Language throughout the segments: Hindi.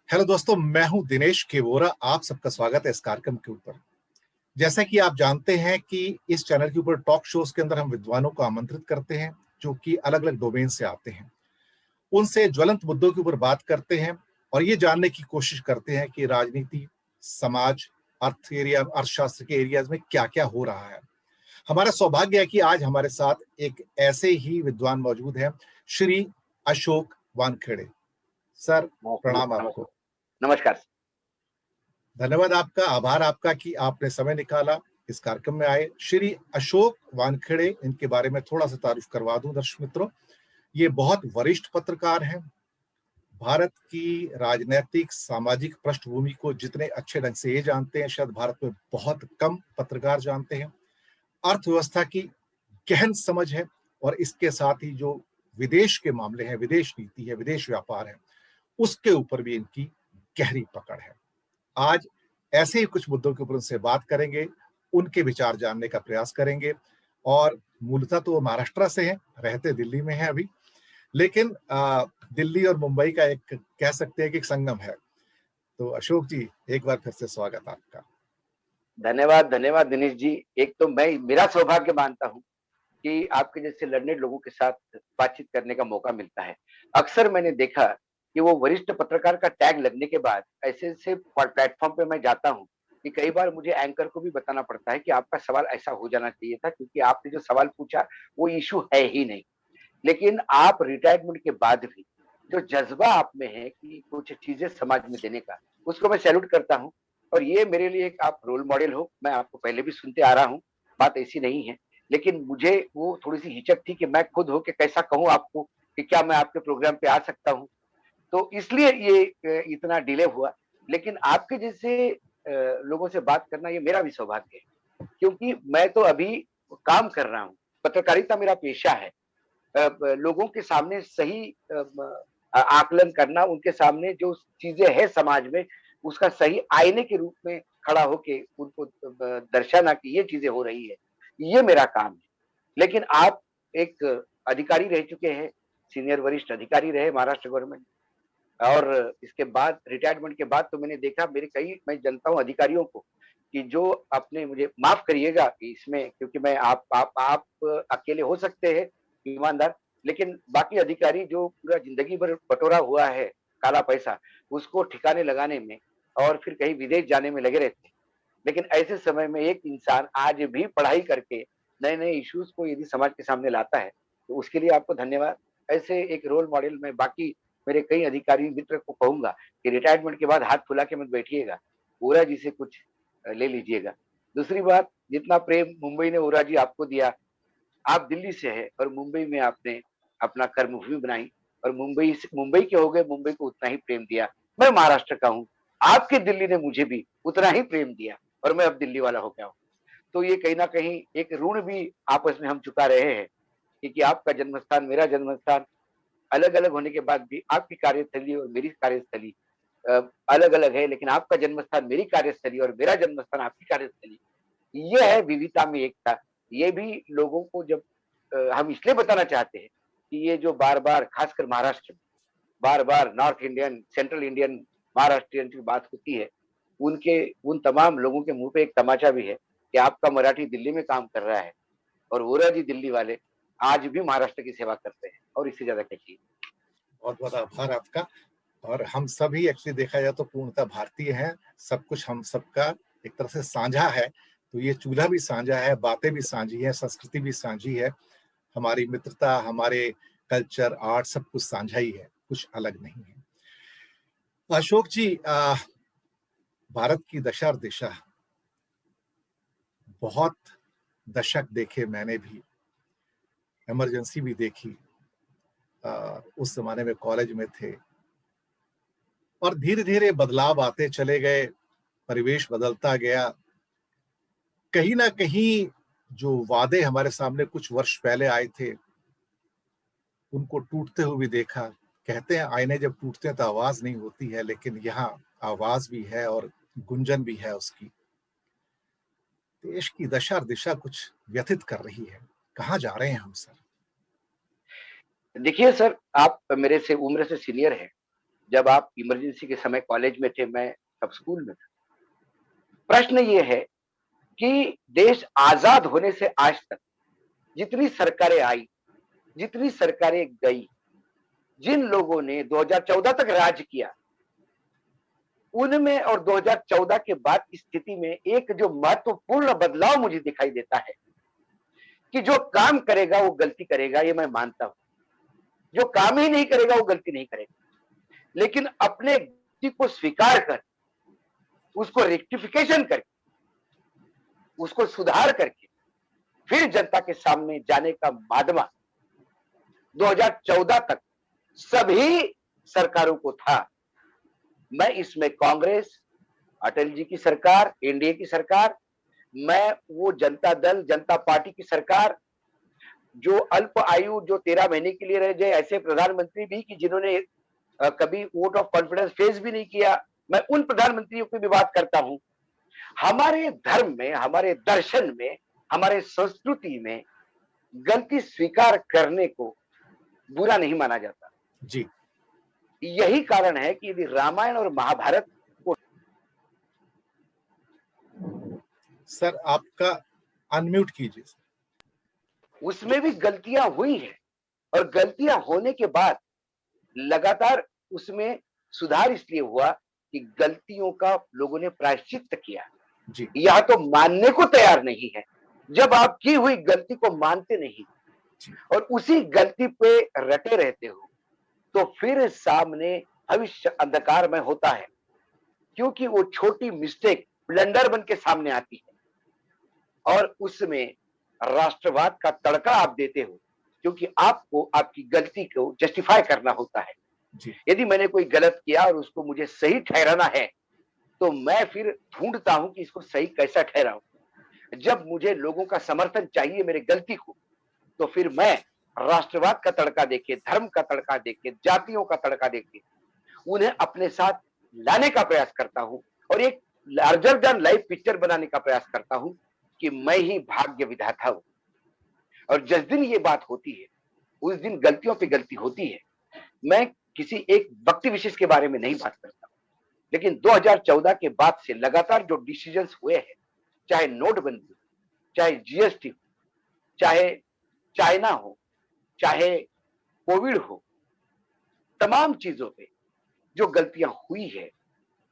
हेलो दोस्तों, मैं हूं दिनेश केवोरा। आप सबका स्वागत है इस कार्यक्रम के ऊपर। जैसा कि आप जानते हैं कि इस चैनल के ऊपर टॉक शोज के अंदर हम विद्वानों को आमंत्रित करते हैं जो कि अलग अलग डोमेन से आते हैं। उनसे ज्वलंत मुद्दों के ऊपर बात करते हैं और ये जानने की कोशिश करते हैं कि राजनीति, समाज, अर्थशास्त्र के एरियाज में क्या क्या हो रहा है। हमारा सौभाग्य है कि आज हमारे साथ एक ऐसे ही विद्वान मौजूद हैं, श्री अशोक वानखेड़े। सर, प्रणाम नमस्कार। आपको। नमस्कार। धन्यवाद आपका, आभार आपका कि आपने समय निकाला, इस कार्यक्रम में आए। श्री अशोक वानखेड़े, इनके बारे में थोड़ा सा तारुफ करवा दूं दर्शक मित्रों। ये बहुत वरिष्ठ पत्रकार हैं। भारत की राजनैतिक सामाजिक पृष्ठभूमि को जितने अच्छे ढंग से ये जानते हैं, शायद भारत में बहुत कम पत्रकार जानते हैं। अर्थव्यवस्था की गहन समझ है और इसके साथ ही जो विदेश के मामले हैं, विदेश नीति है, विदेश व्यापार है, उसके ऊपर भी इनकी गहरी पकड़ है। आज ऐसे ही कुछ मुद्दों के ऊपर उनसे बात करेंगे, उनके विचार जानने का प्रयास करेंगे। और मूलतः तो वो महाराष्ट्र से हैं, रहते दिल्ली में हैं अभी, लेकिन दिल्ली और मुंबई का एक कह सकते हैं कि एक संगम है। तो अशोक जी, एक बार फिर से स्वागत आपका। धन्यवाद दिनेश जी। एक तो मैं मेरा सौभाग्य मानता हूँ कि आपके जैसे लर्नेड लोगों के साथ बातचीत करने का मौका मिलता है। अक्सर मैंने देखा कि वो वरिष्ठ पत्रकार का टैग लगने के बाद ऐसे प्लेटफॉर्म पे मैं जाता हूँ कि कई बार मुझे एंकर को भी बताना पड़ता है कि आपका सवाल ऐसा हो जाना चाहिए था, क्योंकि आपने जो सवाल पूछा वो इश्यू है ही नहीं। लेकिन आप रिटायरमेंट के बाद भी जो जज्बा आप में है कि कुछ चीजें समाज में देने का, उसको मैं सैल्यूट करता हूँ। और ये मेरे लिए एक आप रोल मॉडल हो। मैं आपको पहले भी सुनते आ रहा हूँ, बात ऐसी नहीं है, लेकिन मुझे वो थोड़ी सी हिचक थी कि मैं खुद हो के कैसा कहूँ आपको कि क्या मैं आपके प्रोग्राम पे आ सकता हूँ। तो इसलिए ये इतना डिले हुआ। लेकिन आपके जैसे लोगों से बात करना ये मेरा भी सौभाग्य है, क्योंकि मैं तो अभी काम कर रहा हूँ। पत्रकारिता मेरा पेशा है। लोगों के सामने सही आकलन करना, उनके सामने जो चीजें हैं समाज में, उसका सही आईने के रूप में खड़ा होके उनको दर्शाना कि ये चीजें हो रही है, ये मेरा काम है। लेकिन आप एक अधिकारी रह चुके हैं, सीनियर वरिष्ठ अधिकारी रहे महाराष्ट्र गवर्नमेंट, और इसके बाद रिटायरमेंट के बाद तो मैंने देखा, मेरे कई मैं जानता हूँ अधिकारियों को कि जो अपने, मुझे माफ करिएगा कि इसमें, क्योंकि मैं आप अकेले हो सकते हैं ईमानदार, लेकिन बाकी अधिकारी जो पूरा जिंदगी भर बटोरा हुआ है काला पैसा, उसको ठिकाने लगाने में और फिर कहीं विदेश जाने में लगे रहते हैं। लेकिन ऐसे समय में एक इंसान आज भी पढ़ाई करके नए नए इश्यूज को यदि समाज के सामने लाता है, तो उसके लिए आपको धन्यवाद। ऐसे एक रोल मॉडल में बाकी मेरे कई अधिकारी मित्र को कहूंगा कि रिटायरमेंट के बाद हाथ फुला के मत बैठिएगा, ओरा जी से कुछ ले लीजिएगा। दूसरी बात, जितना प्रेम मुंबई ने ओरा जी आपको दिया, आप दिल्ली से है और मुंबई में आपने अपना कर्मभूमि बनाई और मुंबई के हो गए, मुंबई को उतना ही प्रेम दिया। मैं महाराष्ट्र का हूँ, आपके दिल्ली ने मुझे भी उतना ही प्रेम दिया और मैं अब दिल्ली वाला हो गया हूँ। तो ये कहीं ना कहीं एक ऋण भी आपस में हम चुका रहे हैं, क्योंकि आपका जन्मस्थान, मेरा जन्मस्थान अलग अलग होने के बाद भी आपकी कार्यस्थली और मेरी कार्यस्थली अलग अलग है, लेकिन आपका जन्मस्थान मेरी कार्यस्थली और मेरा जन्मस्थान आपकी कार्यस्थली, ये है विविधता में एकता। ये भी लोगों को जब हम इसलिए बताना चाहते हैं कि ये जो बार बार, खासकर महाराष्ट्र में बार बार north Indian, central Indian, Maharashtrian की बात होती है, उनके उन तमाम लोगों के मुंह पे एक तमाचा भी है कि आपका मराठी दिल्ली में काम कर रहा है और वोरा जी दिल्ली वाले आज भी महाराष्ट्र की सेवा करते हैं, और इससे ज्यादा क्या चाहिए। बहुत बहुत आभार आपका। और हम सभी एक्चुअली देखा जाए तो पूर्णतः भारतीय हैं। सब कुछ हम सबका एक तरह से साझा है। तो ये चूल्हा भी साझा है, बातें भी साझी है, संस्कृति भी साझी है। हमारी मित्रता, हमारे कल्चर, आर्ट, सब कुछ साझा ही है, कुछ अलग नहीं है। अशोक जी, भारत की दशा और दिशा, बहुत दशक देखे मैंने भी, इमरजेंसी भी देखी। उस जमाने में कॉलेज में थे और धीरे धीरे बदलाव आते चले गए, परिवेश बदलता गया। कहीं ना कहीं जो वादे हमारे सामने कुछ वर्ष पहले आए थे, उनको टूटते हुए भी देखा। कहते हैं आईने जब टूटते हैं तो आवाज नहीं होती है, लेकिन यहाँ आवाज भी है और गुंजन भी है उसकी। देश की दशा और दिशा कुछ व्यथित कर रही है। कहाँ जा रहे हैं हम सर? देखिए सर, आप मेरे से उम्र से सीनियर हैं, जब आप इमरजेंसी के समय कॉलेज में थे, मैं तब स्कूल में था। प्रश्न ये है कि देश आजाद होने से आज तक जितनी सरकारें आई, जितनी सरकारें गई, जिन लोगों ने 2014 तक राज किया, उनमें और 2014 के बाद की स्थिति में एक जो महत्वपूर्ण बदलाव मुझे दिखाई देता है कि जो काम करेगा वो गलती करेगा, ये मैं मानता हूं। जो काम ही नहीं करेगा वो गलती नहीं करेगा, लेकिन अपने गलती को स्वीकार कर, उसको रेक्टिफिकेशन करके, उसको सुधार करके फिर जनता के सामने जाने का मादमा 2014 तक सभी सरकारों को था। मैं इसमें कांग्रेस, अटल जी की सरकार, एनडीए की सरकार, मैं वो जनता दल, जनता पार्टी की सरकार, जो अल्प आयु, जो 13 महीने के लिए रह गए, ऐसे प्रधानमंत्री भी कि जिन्होंने कभी वोट ऑफ कॉन्फिडेंस फेस भी नहीं किया, मैं उन प्रधानमंत्रियों की भी बात करता हूं। हमारे धर्म में, हमारे दर्शन में, हमारे संस्कृति में गलती स्वीकार करने को बुरा नहीं माना जाता। जी यही कारण है कि यदि रामायण और महाभारत को, सर आपका अनम्यूट कीजिए। उसमें भी गलतियां हुई है और गलतियां होने के बाद लगातार उसमें सुधार इसलिए हुआ कि गलतियों का लोगों ने प्रायश्चित किया। जी यह तो मानने को तैयार नहीं है। जब आप की हुई गलती को मानते नहीं और उसी गलती पे रटे रहते हो, तो फिर सामने भविष्य अंधकार में होता है, क्योंकि वो छोटी मिस्टेक ब्लंडर बन के सामने आती है और उसमें राष्ट्रवाद का तड़का आप देते हो, क्योंकि आपको आपकी गलती को जस्टिफाई करना होता है। यदि मैंने कोई गलत किया और उसको मुझे सही ठहराना है, तो मैं फिर ढूंढता हूं कि इसको सही कैसा ठहराऊं। जब मुझे लोगों का समर्थन चाहिए मेरे गलती को, तो फिर मैं राष्ट्रवाद का तड़का देके, धर्म का तड़का देके, जातियों का तड़का देके उन्हें अपने साथ लाने का प्रयास करता हूं और एक लार्जर देन लाइफ पिक्चर बनाने का प्रयास करता हूं कि मैं ही भाग्य विधाता हूं। और जिस दिन ये बात होती है, उस दिन गलतियों पे गलती होती है। मैं किसी एक व्यक्ति विशेष के बारे में नहीं बात करता, लेकिन 2014 के बाद से लगातार जो डिसीजंस हुए हैं, चाहे नोटबंदी, चाहे जीएसटी हो, चाहे चाइना हो, चाहे कोविड हो, तमाम चीजों पे जो गलतियां हुई है,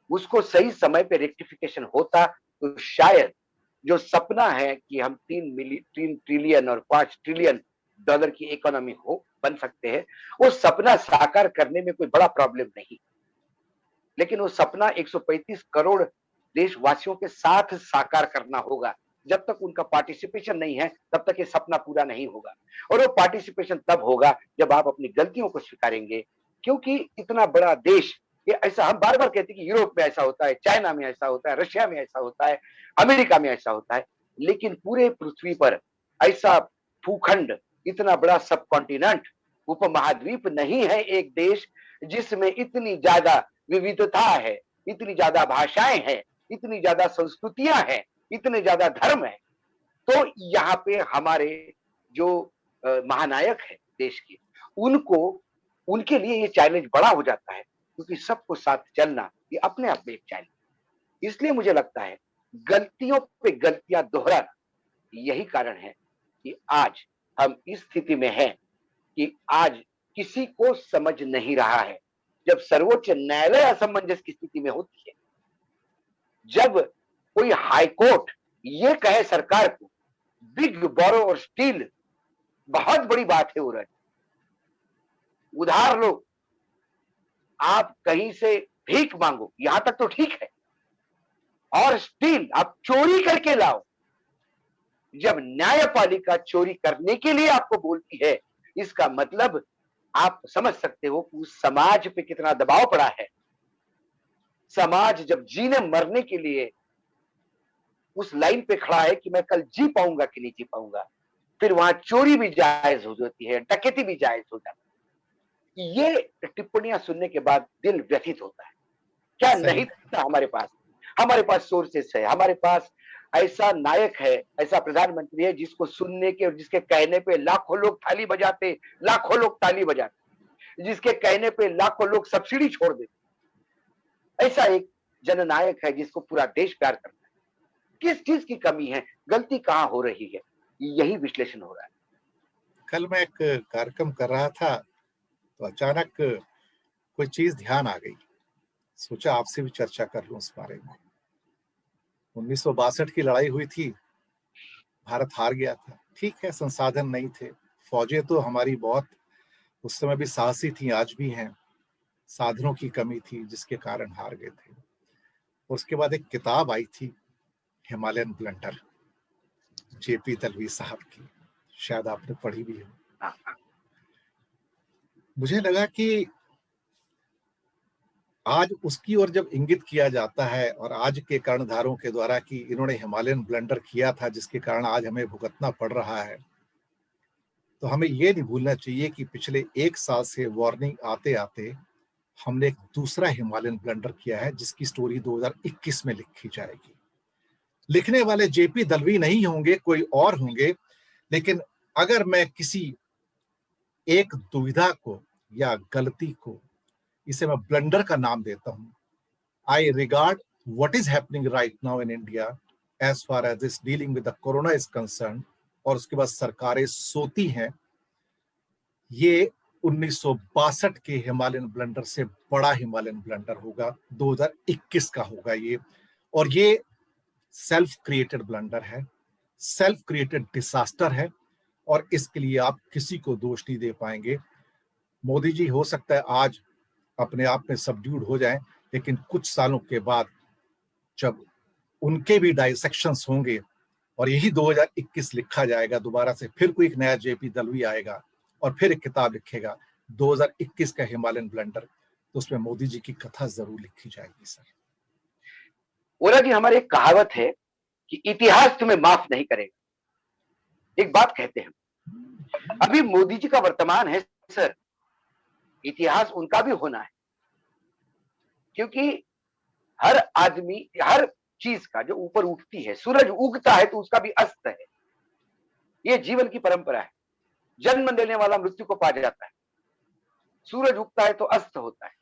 उसको सही समय पे रेक्टिफिकेशन होता तो शायद जो सपना है कि हम 3 ट्रिलियन और 5 ट्रिलियन डॉलर की इकोनॉमी हो बन सकते हैं, वो सपना साकार करने में कोई बड़ा प्रॉब्लम नहीं। लेकिन वो सपना 135 करोड़ देशवासियों के साथ साकार करना होगा। जब तक उनका पार्टिसिपेशन नहीं है, तब तक ये सपना पूरा नहीं होगा। और वो पार्टिसिपेशन तब होगा जब आप अपनी गलतियों को स्वीकारेंगे, क्योंकि इतना बड़ा देश, ये ऐसा हम बार बार कहते हैं कि यूरोप में ऐसा होता है, चाइना में ऐसा होता है, रशिया में ऐसा होता है, अमेरिका में ऐसा होता है, लेकिन पूरे पृथ्वी पर ऐसा भूखंड, इतना बड़ा सब कॉन्टिनेंट, उपमहाद्वीप नहीं है एक देश जिसमें इतनी ज्यादा विविधता है, इतनी ज्यादा भाषाएं हैं, इतनी ज्यादा संस्कृतियां हैं, इतने ज्यादा धर्म है। तो यहाँ पे हमारे जो महानायक है देश के, उनको, उनके लिए ये चैलेंज बड़ा हो जाता है, क्योंकि सबको साथ चलना ये अपने आप में एक चैलेंज। इसलिए मुझे लगता है गलतियों पे गलतियां दोहराना, यही कारण है कि आज हम इस स्थिति में हैं कि आज किसी को समझ नहीं रहा है। जब सर्वोच्च न्यायालय असमंजस की स्थिति में होती है, जब कोई हाई कोर्ट ये कहे सरकार को बिग बोरो और स्टील बहुत बड़ी बात है, उधार लो, आप कहीं से भीख मांगो, यहां तक तो ठीक है, और स्टील आप चोरी करके लाओ। जब न्यायपालिका चोरी करने के लिए आपको बोलती है, इसका मतलब आप समझ सकते हो कि उस समाज पे कितना दबाव पड़ा है। समाज जब जीने मरने के लिए उस लाइन पे खड़ा है कि मैं कल जी पाऊंगा कि नहीं जी पाऊंगा, फिर वहां चोरी भी जायज हो जाती है, डकैती भी जायज हो जाती है। ये टिप्पणियां सुनने के बाद दिल व्यथित होता है। क्या नहीं था हमारे पास सोर्सेस है, हमारे पास ऐसा नायक है, ऐसा प्रधानमंत्री है जिसको सुनने के और जिसके कहने पे लाखों लोग ताली बजाते, लाखों लोग ताली बजाते। जिसके कहने पे लाखों लोग सब्सिडी छोड़ देते। ऐसा एक जननायक है जिसको पूरा देश प्यार करता है। किस चीज की कमी है, गलती कहां हो रही है, यही विश्लेषण हो रहा है। कल मैं एक कार्यक्रम कर रहा था तो अचानक कोई चीज ध्यान आ गई, सोचा आपसे भी चर्चा कर लूं उस बारे में। 1962 की लड़ाई हुई थी, भारत हार गया था। ठीक है, संसाधन नहीं थे, फौजें तो हमारी बहुत उस समय भी साहसी थी, आज भी हैं। साधनों की कमी थी जिसके कारण हार गए थे। और उसके बाद एक किताब आई थी, हिमालयन ब्लंडर, जेपी दलवी साहब की, शायद आपने पढ़ी भी हो। हाँ, हाँ। मुझे लगा कि आज उसकी ओर जब इंगित किया जाता है और आज के कर्णधारों के द्वारा कि इन्होंने हिमालयन ब्लंडर किया था जिसके कारण आज हमें भुगतना पड़ रहा है, तो हमें ये नहीं भूलना चाहिए कि पिछले 1 साल से वार्निंग आते आते हमने एक दूसरा हिमालयन ब्लंडर किया है जिसकी स्टोरी 2021 में लिखी जाएगी। लिखने वाले जेपी दलवी नहीं होंगे, कोई और होंगे। लेकिन अगर मैं किसी एक दुविधा को या गलती को, इसे मैं ब्लंडर का नाम देता हूं। I regard what is happening right now in India as far as this dealing with the corona is concern, और उसके बाद सरकारें सोती हैं। ये 1962 के हिमालयन ब्लंडर से बड़ा हिमालयन ब्लंडर होगा, 2021 का होगा ये। और ये सेल्फ क्रिएटेड ब्लंडर है, सेल्फ क्रिएटेड डिसास्टर है, और इसके लिए आप किसी को दोष नहीं दे पाएंगे। मोदी जी हो सकता है आज अपने आप में सबड्यूड हो जाएं, लेकिन कुछ सालों के बाद जब उनके भी डाइसेक्शंस होंगे और यही 2021 लिखा जाएगा दोबारा से, फिर कोई एक नया जेपी दलवी आएगा और फिर एक किताब लिखेगा 2021 का हिमालयन ब्लंडर, तो उसमें मोदी जी की कथा जरूर लिखी जाएगी। सर, ओला जी, हमारी एक कहावत है कि इतिहास तुम्हें माफ नहीं करेगा। एक बात कहते हैं, अभी मोदी जी का वर्तमान है सर, इतिहास उनका भी होना है। क्योंकि हर आदमी, हर चीज का जो ऊपर उठती है, सूरज उगता है तो उसका भी अस्त है। ये जीवन की परंपरा है। जन्म देने वाला मृत्यु को पा जाता है। सूरज उगता है तो अस्त होता है,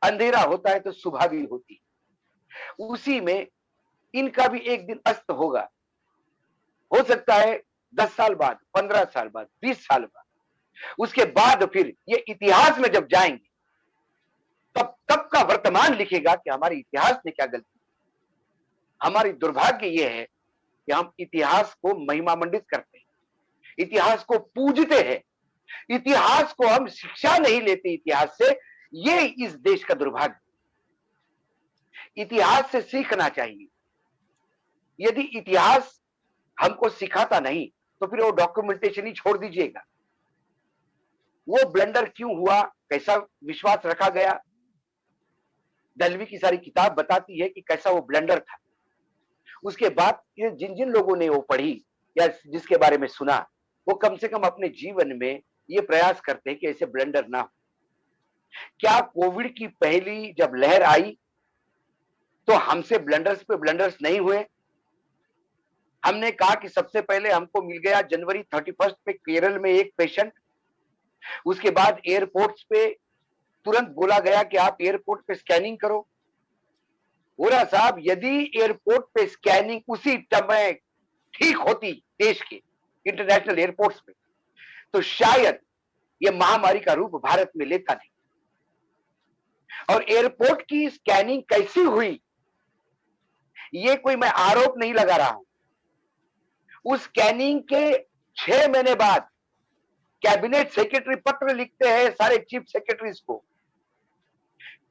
अंधेरा होता है तो सुबह भी होती है। उसी में इनका भी एक दिन अस्त होगा। हो सकता है 10 साल बाद, 15 साल बाद, 20 साल बाद। उसके बाद फिर ये इतिहास में जब जाएंगे तब का वर्तमान लिखेगा कि हमारे इतिहास ने क्या गलती। हमारी दुर्भाग्य ये है कि हम इतिहास को महिमामंडित करते हैं, इतिहास को पूजते हैं, इतिहास को हम शिक्षा नहीं लेते इतिहास से। ये इस देश का दुर्भाग्य। इतिहास से सीखना चाहिए। यदि इतिहास हमको सिखाता नहीं तो फिर वो डॉक्यूमेंटेशन ही छोड़ दीजिएगा। वो ब्लंडर क्यों हुआ, कैसा विश्वास रखा गया, दलवी की सारी किताब बताती है कि कैसा वो ब्लंडर था। उसके बाद जिन जिन लोगों ने वो पढ़ी या जिसके बारे में सुना, वो कम से कम अपने जीवन में ये प्रयास करते हैं कि ऐसे ब्लंडर ना हो। क्या कोविड की पहली जब लहर आई तो हमसे ब्लंडर्स पे ब्लंडर्स नहीं हुए? हमने कहा कि सबसे पहले हमको मिल गया जनवरी 31 पे केरल में एक पेशेंट। उसके बाद एयरपोर्ट्स पे तुरंत बोला गया कि आप एयरपोर्ट पे स्कैनिंग करो। बोला साहब, यदि एयरपोर्ट पे स्कैनिंग उसी समय ठीक होती देश के इंटरनेशनल एयरपोर्ट्स पे, तो शायद ये महामारी का रूप भारत में लेता नहीं। और एयरपोर्ट की स्कैनिंग कैसी हुई, ये कोई मैं आरोप नहीं लगा रहा हूं। उस स्कैनिंग के 6 महीने बाद कैबिनेट सेक्रेटरी पत्र लिखते हैं सारे चीफ सेक्रेटरीज को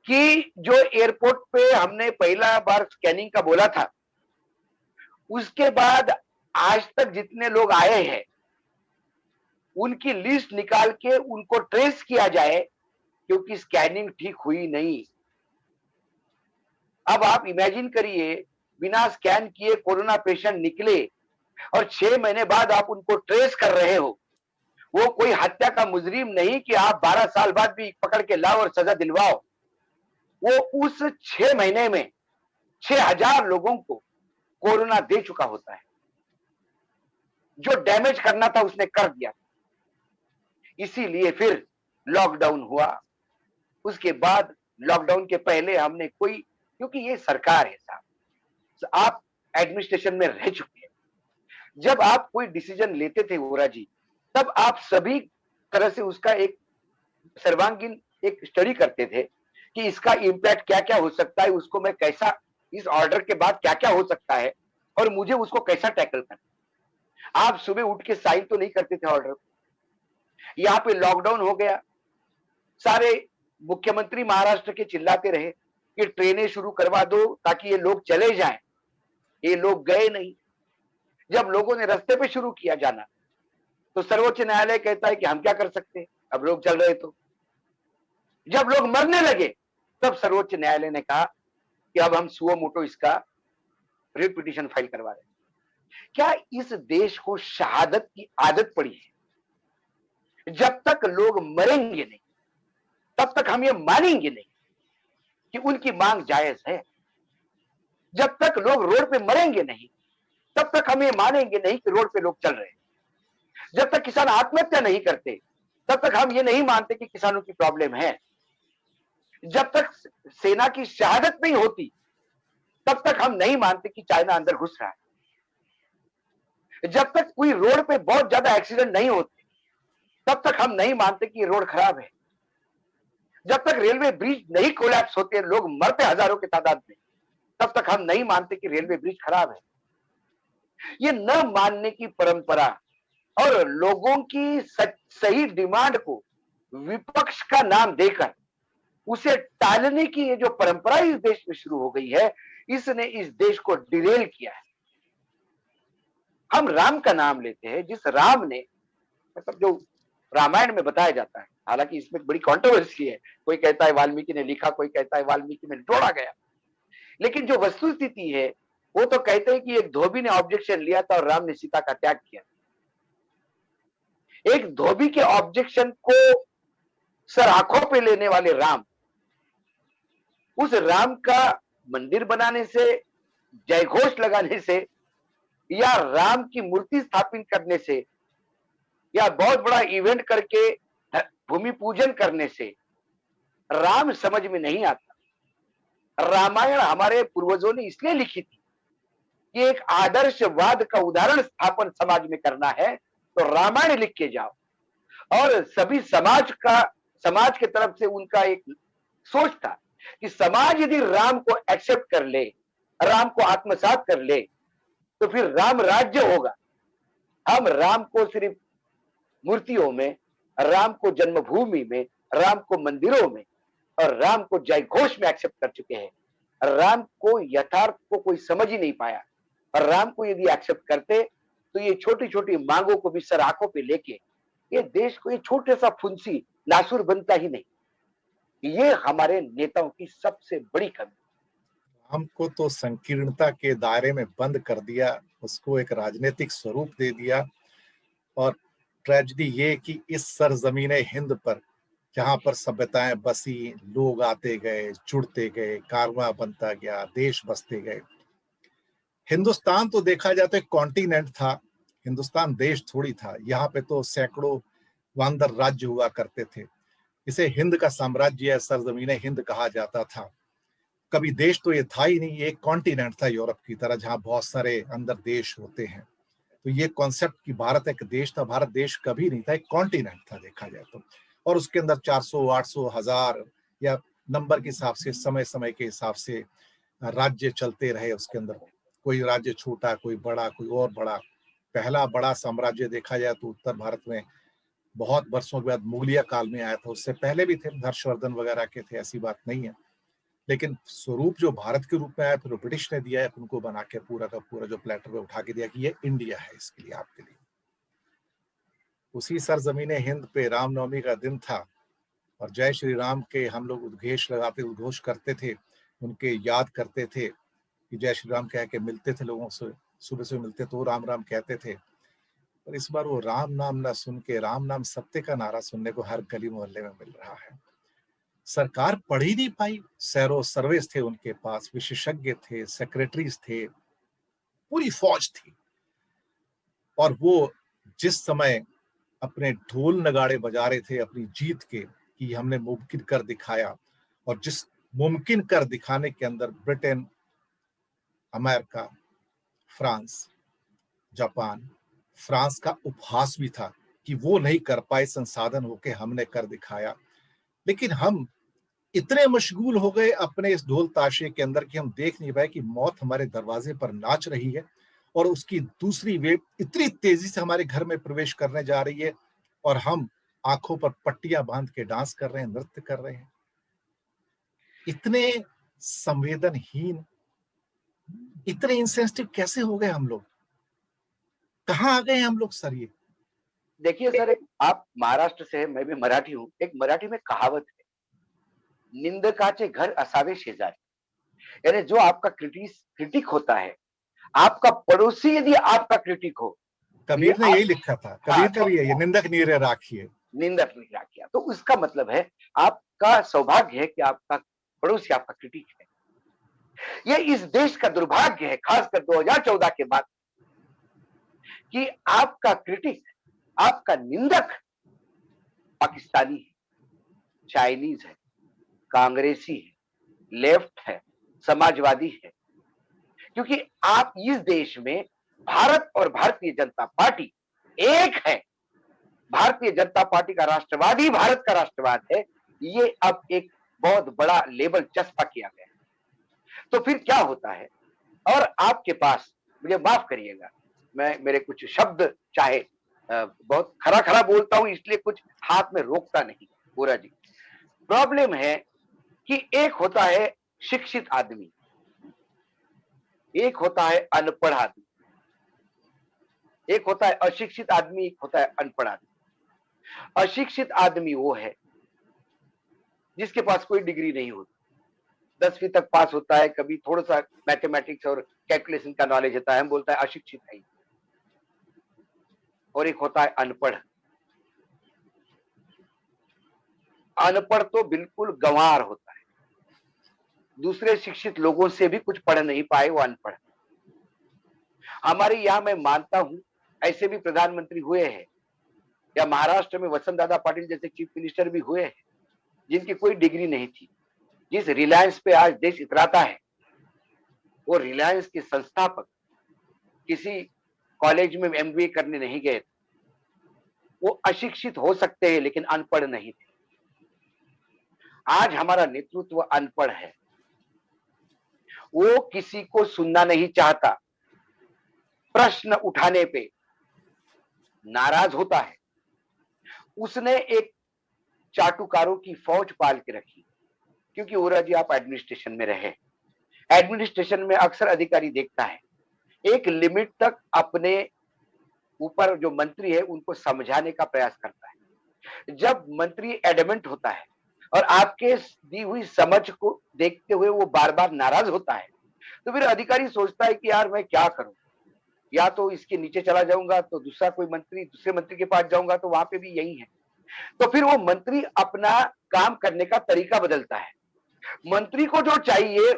कि जो एयरपोर्ट पे हमने पहला बार स्कैनिंग का बोला था, उसके बाद आज तक जितने लोग आए हैं उनकी लिस्ट निकाल के उनको ट्रेस किया जाए, क्योंकि स्कैनिंग ठीक हुई नहीं। अब आप इमेजिन करिए, बिना स्कैन किए कोरोना पेशेंट निकले और 6 महीने बाद आप उनको ट्रेस कर रहे हो। वो कोई हत्या का मुजरिम नहीं कि आप 12 साल बाद भी पकड़ के लाओ और सजा दिलवाओ। वो उस 6 महीने में 6000 लोगों को कोरोना दे चुका होता है। जो डैमेज करना था उसने कर दिया। इसीलिए फिर लॉकडाउन हुआ, उसके बाद लॉकडाउन के पहले हमने कोई, क्योंकि ये सरकार है साहब, आप एडमिनिस्ट्रेशन में रह चुके हैं, जब आप कोई डिसीजन लेते थे वोरा जी, तब आप सभी तरह से उसका एक सर्वांगीण एक स्टडी करते थे कि इसका इम्पैक्ट क्या क्या हो सकता है, उसको मैं कैसा, इस ऑर्डर के बाद क्या क्या हो सकता है और मुझे उसको कैसा टैकल करना। आप सुबह उठ के साइन तो नहीं करते थे ऑर्डर। यहाँ पे लॉकडाउन हो गया, सारे मुख्यमंत्री महाराष्ट्र के चिल्लाते रहे कि ट्रेनें शुरू करवा दो ताकि ये लोग चले जाएं, ये लोग गए नहीं। जब लोगों ने रास्ते पे शुरू किया जाना, तो सर्वोच्च न्यायालय कहता है कि हम क्या कर सकते हैं, अब लोग चल रहे। तो जब लोग मरने लगे, तब सर्वोच्च न्यायालय ने कहा कि अब हम सुओ मोटो इसका रिट पिटीशन फाइल करवा रहे हैं। क्या इस देश को शहादत की आदत पड़ी है? जब तक लोग मरेंगे नहीं, तब तक हम ये मानेंगे नहीं कि उनकी मांग जायज है। जब तक लोग रोड पे मरेंगे नहीं, तब तक हम ये मानेंगे नहीं कि रोड पे लोग चल रहे हैं। जब तक किसान आत्महत्या नहीं करते, तब तक हम ये नहीं मानते कि किसानों की प्रॉब्लम है। जब तक सेना की शहादत नहीं होती, तब तक हम नहीं मानते कि चाइना अंदर घुस रहा है। जब तक कोई रोड पे बहुत ज्यादा एक्सीडेंट नहीं होते, तब तक हम नहीं मानते कि रोड खराब है। जब तक रेलवे ब्रिज नहीं कोलैप्स होते, लोग मरते हजारों की तादाद में, तब तक हम नहीं मानते कि रेलवे ब्रिज खराब है। ये न मानने की परंपरा और लोगों की सही डिमांड को विपक्ष का नाम देकर उसे टालने की ये जो परंपरा इस देश में शुरू हो गई है, इसने इस देश को डिरेल किया है। हम राम का नाम लेते हैं, जिस राम ने, मतलब जो रामायण में बताया जाता है, हालांकि इसमें बड़ी कंट्रोवर्सी है, कोई कहता है वाल्मीकि ने लिखा, कोई कहता है वाल्मीकि में जोड़ा गया, लेकिन जो वस्तुस्थिति है वो तो कहते हैं कि एक धोबी ने ऑब्जेक्शन लिया था और राम ने सीता का त्याग किया। एक धोबी के ऑब्जेक्शन को सर आंखों पे लेने वाले राम, उस राम का मंदिर बनाने से, जयघोष लगाने से, या राम की मूर्ति स्थापित करने से, या बहुत बड़ा इवेंट करके भूमि पूजन करने से राम समझ में नहीं आता। रामायण हमारे पूर्वजों ने इसलिए लिखी थी कि एक आदर्शवाद का उदाहरण स्थापन समाज में करना है, तो रामायण लिख के जाओ। और सभी समाज के तरफ से उनका एक सोच था कि समाज यदि राम को एक्सेप्ट कर ले, राम को आत्मसात कर ले, तो फिर राम राज्य होगा। हम राम को सिर्फ मूर्तियों में, राम को जन्मभूमि में, राम को मंदिरों में और राम को जयघोष में एक्सेप्ट कर चुके हैं। राम को यथार्थ को कोई समझ ही नहीं पाया। और राम को यदि एक्सेप्ट करते, तो ये छोटी छोटी मांगों को भी सर आंखों पे लेके ये देश को ये छोटे सा फुंसी नासुर बनता ही नहीं। ये हमारे नेताओं की सबसे बड़ी कमी। हमको तो संकीर्णता के दायरे में बंद कर दिया, उसको एक राजनीतिक स्वरूप दे दिया। और ट्रेजेडी ये कि इस सरजमीने हिंद पर, जहां पर सभ्यताएं बसी, लोग आते गए, जुड़ते गए, कारवां बनता गया, देश बसते गए। हिंदुस्तान तो देखा जाए तो एक कॉन्टिनेंट था, हिंदुस्तान देश थोड़ी था। यहाँ पे तो सैकड़ों वांदर राज्य हुआ करते थे। इसे हिंद का साम्राज्य या सरजमीने हिंद कहा जाता था। कभी देश तो ये था ही नहीं, ये एक कॉन्टिनेंट था यूरोप की तरह, जहां बहुत सारे अंदर देश होते हैं। तो ये कॉन्सेप्ट कि भारत एक देश था, भारत देश कभी नहीं था, एक कॉन्टिनेंट था देखा जाए तो। और उसके अंदर 400, 800, 1000 या नंबर के हिसाब से, समय समय के हिसाब से राज्य चलते रहे उसके अंदर। कोई राज्य छोटा, कोई बड़ा, कोई और बड़ा। पहला बड़ा साम्राज्य देखा जाए तो उत्तर भारत में बहुत वर्षों के बाद मुगलिया काल में आया था। उससे पहले भी थे, हर्षवर्धन वगैरह के थे, ऐसी बात नहीं है। लेकिन स्वरूप जो भारत के रूप में आया, फिर ब्रिटिश ने दिया है, उनको बना के पूरा का पूरा जो प्लेटर पे उठा के दिया कि ये इंडिया है, इसके लिए, आपके लिए। उसी सरजमीने हिंद पे रामनवमी का दिन था और जय श्री राम के हम लोग उद्घोष करते थे, उनके याद करते थे कि जय श्री राम कह के मिलते थे लोगों से, सुबह से मिलते तो राम राम कहते थे। पर इस बार वो राम नाम ना सुन के राम नाम सत्य का नारा सुनने को हर गली मोहल्ले में मिल रहा है। सरकार पढ़ ही नहीं पाई, सैरो सर्वेस थे उनके पास, विशेषज्ञ थे, सेक्रेटरीज थे, पूरी फौज थी। और वो जिस समय अपने ढोल नगाड़े बजा रहे थे अपनी जीत के कि हमने मुमकिन कर दिखाया, और जिस मुमकिन कर दिखाने के अंदर Britain, America, France, Japan, France का उपहास भी था कि वो नहीं कर पाए संसाधन होके, हमने कर दिखाया। लेकिन हम इतने मशगूल हो गए अपने इस ढोल ताशे के अंदर कि हम देख नहीं पाए कि मौत हमारे दरवाजे पर नाच रही है और उसकी दूसरी वेव इतनी तेजी से हमारे घर में प्रवेश करने जा रही है, और हम आंखों पर पट्टियां बांध के डांस कर रहे हैं, नृत्य कर रहे हैं। इतने संवेदनहीन, इतने इंसेंसिटिव कैसे हो गए हम लोग? कहाँ आ गए हम लोग सर? ये देखिए सर, आप महाराष्ट्र से हैं, मैं भी मराठी हूँ। एक मराठी में कहावत है, निंदकाचे घर असावे शेजारी। यानी जो आपका क्रिटिक होता है, आपका पड़ोसी यदि आपका क्रिटिक हो, ये कबीर ने आप, यही लिखा था, हाँ, कबीर का भी है, ये निंदक नीरे राखिए। निंदक नहीं किया, तो उसका मतलब है आपका सौभाग्य है कि आपका पड़ोसी आपका क्रिटिक है। ये इस देश का दुर्भाग्य है, खासकर 2014 के बाद, कि आपका क्रिटिक, आपका निंदक पाकिस्तानी है, चाइनीज है, कांग्रेसी है, लेफ्ट है, समाजवादी है। क्योंकि आप इस देश में भारत और भारतीय जनता पार्टी एक है। भारतीय जनता पार्टी का राष्ट्रवाद ही भारत का राष्ट्रवाद है। ये अब एक बहुत बड़ा लेबल चस्पा किया गया। तो फिर क्या होता है? और आपके पास, मुझे माफ करिएगा, मैं मेरे कुछ शब्द चाहे बहुत खरा खरा बोलता हूं, इसलिए कुछ हाथ में रोकता नहीं पूरा जी। प्रॉब्लम है कि एक होता है शिक्षित आदमी, एक होता है अनपढ़ आदमी, एक होता है अशिक्षित आदमी, एक होता है अनपढ़ आदमी। अशिक्षित आदमी वो है जिसके पास कोई डिग्री नहीं होती, 10वीं तक पास होता है, कभी थोड़ा सा मैथमेटिक्स और कैलकुलेशन का नॉलेज होता है, हम बोलता है अशिक्षित है। और एक होता है अनपढ़। अनपढ़ तो बिल्कुल गंवार होता है, दूसरे शिक्षित लोगों से भी कुछ पढ़ नहीं पाए, वो अनपढ़। हमारे यहां मैं मानता हूं ऐसे भी प्रधानमंत्री हुए हैं, या महाराष्ट्र में वसंत दादा पाटिल जैसे चीफ मिनिस्टर भी हुए हैं जिनकी कोई डिग्री नहीं थी। जिस रिलायंस पे आज देश इतराता है, वो रिलायंस के संस्थापक किसी कॉलेज में एमबीए करने नहीं गए। वो अशिक्षित हो सकते हैं लेकिन अनपढ़ नहीं थे। आज हमारा नेतृत्व अनपढ़ है, वो किसी को सुनना नहीं चाहता, प्रश्न उठाने पे नाराज होता है। उसने एक चाटुकारों की फौज पाल के रखी, क्योंकि ओरा जी आप एडमिनिस्ट्रेशन में रहे, एडमिनिस्ट्रेशन में अक्सर अधिकारी देखता है एक लिमिट तक अपने ऊपर जो मंत्री है उनको समझाने का प्रयास करता है। जब मंत्री एडमेंट होता है और आपके दी हुई समझ को देखते हुए वो बार बार नाराज होता है, तो फिर अधिकारी सोचता है कि यार मैं क्या करूं, या तो इसके नीचे चला जाऊंगा तो दूसरा कोई मंत्री, दूसरे मंत्री के पास जाऊंगा तो वहां पे भी यही है। तो फिर वो मंत्री अपना काम करने का तरीका बदलता है। मंत्री को जो चाहिए,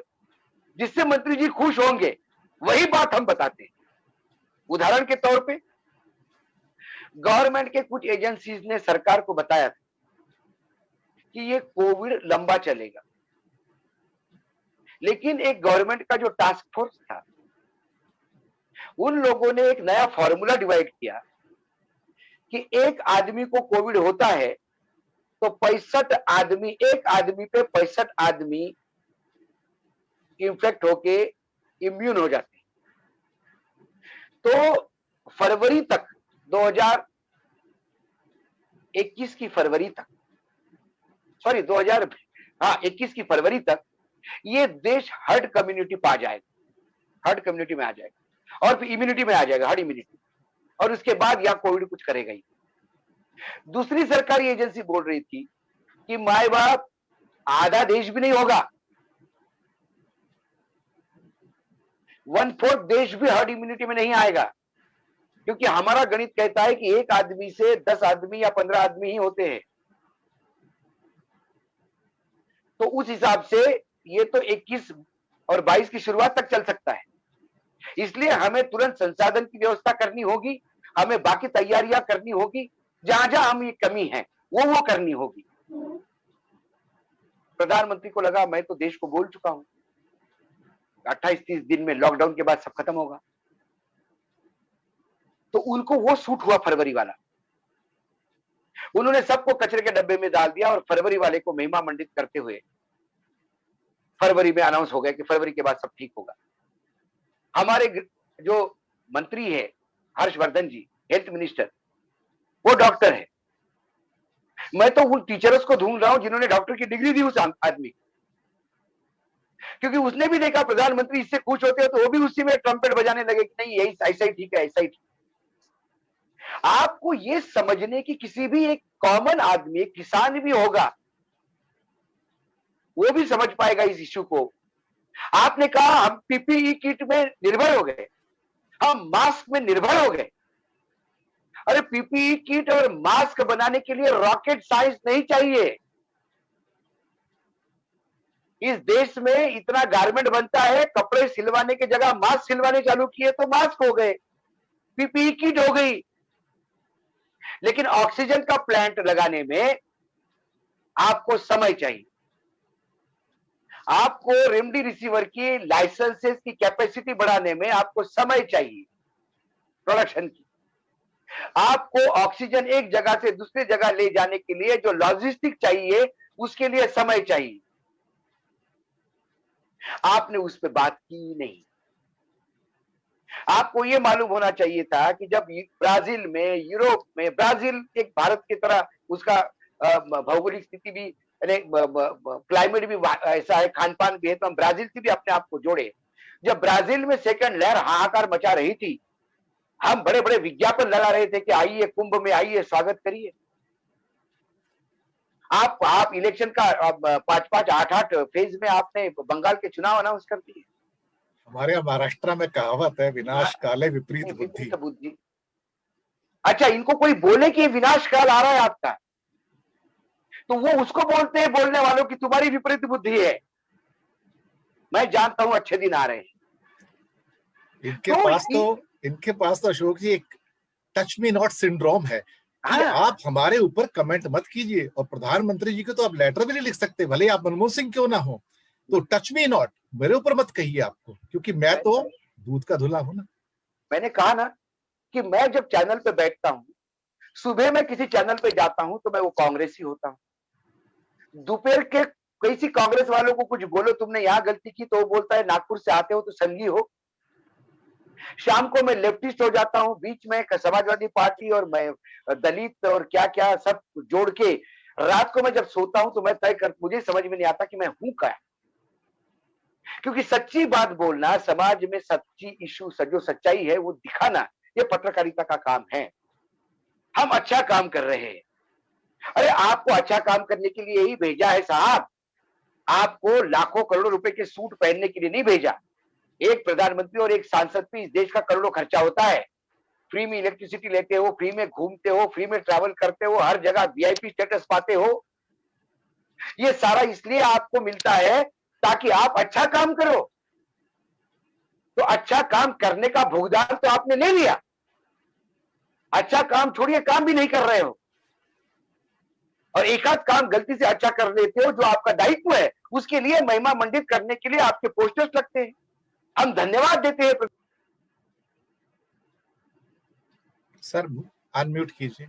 जिससे मंत्री जी खुश होंगे, वही बात हम बताते हैं। उदाहरण के तौर पे गवर्नमेंट के कुछ एजेंसीज ने सरकार को बताया था कि ये कोविड लंबा चलेगा, लेकिन एक गवर्नमेंट का जो टास्क फोर्स था, उन लोगों ने एक नया फॉर्मूला डिवाइड किया कि एक आदमी को कोविड होता है तो 65 आदमी, एक आदमी पे 65 आदमी इन्फेक्ट होके इम्यून हो जाते हैं। तो फरवरी तक, 2021 की फरवरी तक, सॉरी 2000, हाँ 21 की फरवरी तक ये देश हर्ड कम्युनिटी पा जाएगा, हर्ड कम्युनिटी में आ जाएगा, और फिर इम्यूनिटी में आ जाएगा, हर्ड इम्यूनिटी। और उसके बाद यहां कोविड कुछ करेगा ही। दूसरी सरकारी एजेंसी बोल रही थी कि माए बाप, आधा देश भी नहीं होगा, 1/4 देश भी हर्ड इम्यूनिटी में नहीं आएगा, क्योंकि हमारा गणित कहता है कि एक आदमी से 10 आदमी या 15 आदमी ही होते हैं। तो उस हिसाब से ये तो 21 और 22 की शुरुआत तक चल सकता है। इसलिए हमें तुरंत संसाधन की व्यवस्था करनी होगी, हमें बाकी तैयारियां करनी होगी, जहां जहां हम ये कमी है वो करनी होगी। प्रधानमंत्री को लगा मैं तो देश को बोल चुका हूं, 28-30 दिन में लॉकडाउन के बाद सब खत्म होगा, तो उनको वो सूट हुआ फरवरी वाला। उन्होंने सबको कचरे के डब्बे में डाल दिया और फरवरी वाले को महिमा मंडित करते हुए फरवरी में अनाउंस हो गया कि फरवरी के बाद सब ठीक होगा। हमारे जो मंत्री है हर्षवर्धन जी, हेल्थ मिनिस्टर, वो डॉक्टर है। मैं तो उन टीचर्स को ढूंढ रहा हूं जिन्होंने डॉक्टर की डिग्री दी उस आदमी, क्योंकि उसने भी देखा प्रधानमंत्री इससे खुश होते हैं तो वो भी उसी में ट्रम्पेट बजाने लगे कि नहीं यही ऐसा ही ठीक है, ऐसा ही ठीक। आपको ये समझने की किसी भी एक कॉमन आदमी, किसान भी होगा, वो भी समझ पाएगा इस इश्यू को। आपने कहा हम पीपीई किट में निर्भर हो गए, हम मास्क में निर्भर हो गए। अरे पीपीई किट और मास्क बनाने के लिए रॉकेट साइंस नहीं चाहिए। इस देश में इतना गारमेंट बनता है, कपड़े सिलवाने की जगह मास्क सिलवाने चालू किए तो मास्क हो गए, पीपीई किट हो गई। लेकिन ऑक्सीजन का प्लांट लगाने में आपको समय चाहिए, आपको रेमडेसिविर की लाइसेंसेस की कैपेसिटी बढ़ाने में आपको समय चाहिए प्रोडक्शन की, आपको ऑक्सीजन एक जगह से दूसरी जगह ले जाने के लिए जो लॉजिस्टिक चाहिए उसके लिए समय चाहिए। आपने उस पर बात की नहीं। आपको यह मालूम होना चाहिए था कि जब ब्राजील में, यूरोप में, ब्राजील एक भारत की तरह उसका भौगोलिक स्थिति भी, क्लाइमेट भी ऐसा है, खान पान भी है, तो हम ब्राजील से भी अपने आप को जोड़े। जब ब्राजील में सेकंड लहर हाहाकार मचा रही थी, हम बड़े बड़े विज्ञापन लगा रहे थे कि आइए कुंभ में, आइए स्वागत करिए। आप इलेक्शन का 5-5, 8-8 फेज में आपने बंगाल के चुनाव अनाउंस कर दिए। हमारे यहाँ महाराष्ट्र में कहावत है, विनाश काले विपरीत बुद्धि। अच्छा, इनको कोई बोले कि विनाश काल आ रहा है आपका, तो वो उसको बोलते हैं बोलने वालों की तुम्हारी विपरीत बुद्धि है। मैं जानता हूं अच्छे दिन आ रहे हैं। इनके पास तो अशोक जी एक टच मी नॉट सिंड्रोम है कि आप हमारे ऊपर कमेंट मत कीजिए, और प्रधानमंत्री जी को तो आप लेटर भी नहीं लिख सकते, भले आप मनमोहन सिंह क्यों ना हो, तो टच मी नॉट, मेरे ऊपर मत कहिए आपको, क्योंकि मैं तो दूध का धुला हूं ना। मैंने कहा ना कि मैं जब चैनल पे बैठता हूं, सुबह में किसी चैनल पे जाता हूं तो मैं वो कांग्रेसी होता हूं। दोपहर के किसी कांग्रेस वालों को कुछ बोलो तुमने यहां गलती की, तो वो बोलता है नागपुर से आते हो तो संगी हो। शाम को मैं लेफ्टिस्ट हो जाता हूं, बीच में समाजवादी पार्टी और मैं दलित और क्या क्या सब जोड़ के। रात को मैं जब सोता हूं तो मैं मुझे समझ में नहीं आता कि मैं हूं क्या, क्योंकि सच्ची बात बोलना, समाज में सच्ची इशू, जो सच्चाई है वो दिखाना, ये पत्रकारिता का काम है। हम अच्छा काम कर रहे हैं। अरे आपको अच्छा काम करने के लिए ही भेजा है साहब, आपको लाखों करोड़ों रुपए के सूट पहनने के लिए नहीं भेजा। एक प्रधानमंत्री और एक सांसद पे इस देश का करोड़ों खर्चा होता है। फ्री में इलेक्ट्रिसिटी लेते हो, फ्री में घूमते हो, फ्री में ट्रैवल करते हो, हर जगह वीआईपी स्टेटस पाते हो। ये सारा इसलिए आपको मिलता है ताकि आप अच्छा काम करो। तो अच्छा काम करने का भुगतान तो आपने ले लिया, अच्छा काम छोड़िए, काम भी नहीं कर रहे हो, और एक आध काम गलती से अच्छा कर लेते हो जो आपका दायित्व है, उसके लिए महिमा मंडित करने के लिए आपके पोस्टर्स लगते हैं। हम धन्यवाद देते हैं। सर अनम्यूट कीजिए।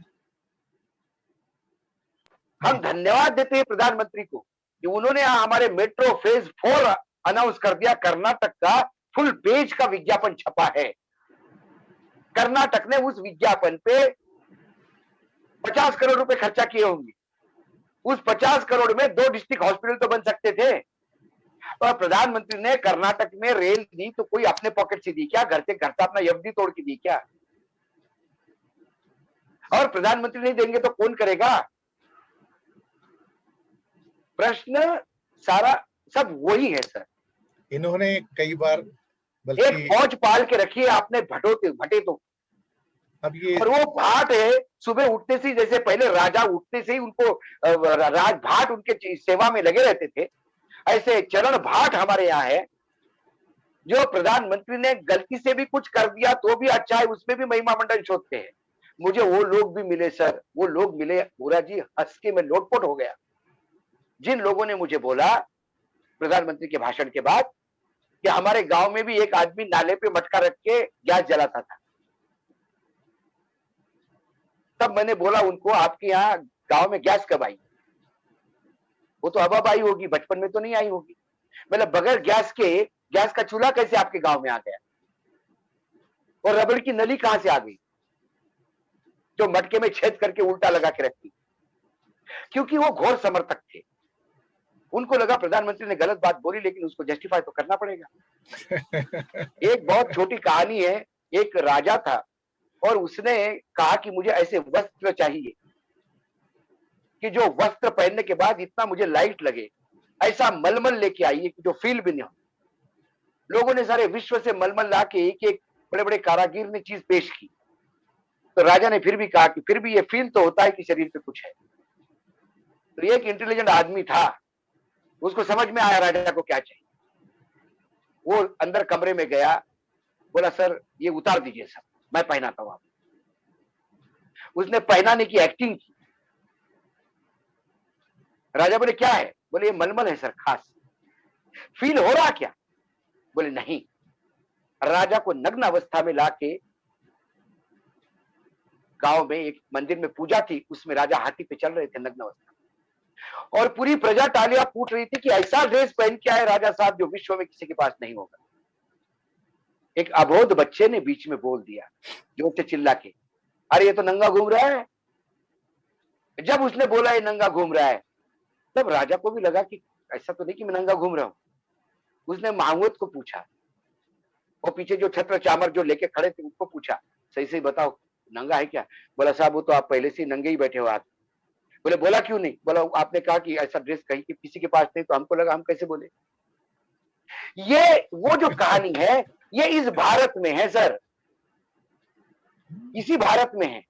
हम धन्यवाद देते हैं प्रधानमंत्री को कि उन्होंने हमारे मेट्रो फेज 4 अनाउंस कर दिया। कर्नाटक का फुल पेज का विज्ञापन छपा है। कर्नाटक ने उस विज्ञापन पे 50 करोड़ रुपए खर्चा किए होंगे। उस 50 करोड़ में 2 डिस्ट्रिक्ट हॉस्पिटल तो बन सकते थे, और प्रधानमंत्री ने कर्नाटक में रेल दी तो कोई अपने पॉकेट से दी क्या? घर से अपना एफडी तोड़ के दी क्या? और प्रधानमंत्री नहीं देंगे तो कौन करेगा? प्रश्न सारा सब वही है सर। इन्होंने कई बार एक फौज पाल के रखी है आपने भटे तो। अब ये और वो भाट है, सुबह उठते से, जैसे पहले राजा उठते से ही उनको राज भाट उनके सेवा में लगे रहते थे, ऐसे चरण भाट हमारे यहाँ है। जो प्रधानमंत्री ने गलती से भी कुछ कर दिया तो भी अच्छा है, उसमें भी महिमा मंडन शोधते हैं। मुझे वो लोग भी मिले सर, वो लोग मिले, भूरा जी, हंस के मैं लोटपोट हो गया। जिन लोगों ने मुझे बोला प्रधानमंत्री के भाषण के बाद कि हमारे गांव में भी एक आदमी नाले पे मटका रख के गैस जलाता था। तब मैंने बोला उनको, आपके यहाँ गांव में गैस कब आई? वो तो अब आई होगी, बचपन में तो नहीं आई होगी। मतलब बगैर गैस के, गैस का चूल्हा कैसे आपके गांव में आ गया? और रबड़ की नली कहां से आ गई जो मटके में छेद करके उल्टा लगा के रखती? क्योंकि वो घोर समर्थक थे। उनको लगा प्रधानमंत्री ने गलत बात बोली, लेकिन उसको जस्टिफाई तो करना पड़ेगा। एक बहुत छोटी कहानी है। एक राजा था और उसने कहा कि मुझे ऐसे वस्त्र चाहिए कि जो वस्त्र पहनने के बाद इतना मुझे लाइट लगे, ऐसा मलमल लेके आइए कि जो फील भी नहीं हो। लोगों ने सारे विश्व से मलमल ला के एक एक बड़े बड़े कारागिर ने चीज पेश की, तो राजा ने फिर भी कहा कि फिर भी ये फील तो होता है कि शरीर पे कुछ है। तो एक इंटेलिजेंट आदमी था, उसको समझ में आया राजा को क्या चाहिए। वो अंदर कमरे में गया, बोला सर ये उतार दीजिए सर, मैं पहनाता हूं आपको। उसने पहनाने की एक्टिंग की। राजा बोले क्या है? बोले ये मलमल है सर, खास। फील हो रहा क्या? बोले नहीं। राजा को नग्न अवस्था में लाके गांव में एक मंदिर में पूजा थी, उसमें राजा हाथी पे चल रहे थे नग्न अवस्था में, और पूरी प्रजा तालियां फूट रही थी कि ऐसा ड्रेस पहन के आए राजा साहब जो विश्व में किसी के पास नहीं होगा। एक अबोध बच्चे ने बीच में बोल दिया जोर से चिल्ला के, अरे ये तो नंगा घूम रहा है। जब उसने बोला ये नंगा घूम रहा है, तब राजा को भी लगा कि ऐसा तो नहीं कि मैं नंगा घूम रहा हूं। उसने महावत को पूछा, वो पीछे जो छत्र चामर जो लेके खड़े थे उनको पूछा, सही सही बताओ नंगा है क्या? बोला साहब वो तो आप पहले से नंगे ही बैठे हो आप। बोले बोला क्यों नहीं? बोला आपने कहा कि ऐसा ड्रेस कहीं किसी के पास नहीं, तो हमको लगा हम कैसे बोले। ये वो जो कहानी है, ये इस भारत में है सर, इसी भारत में है।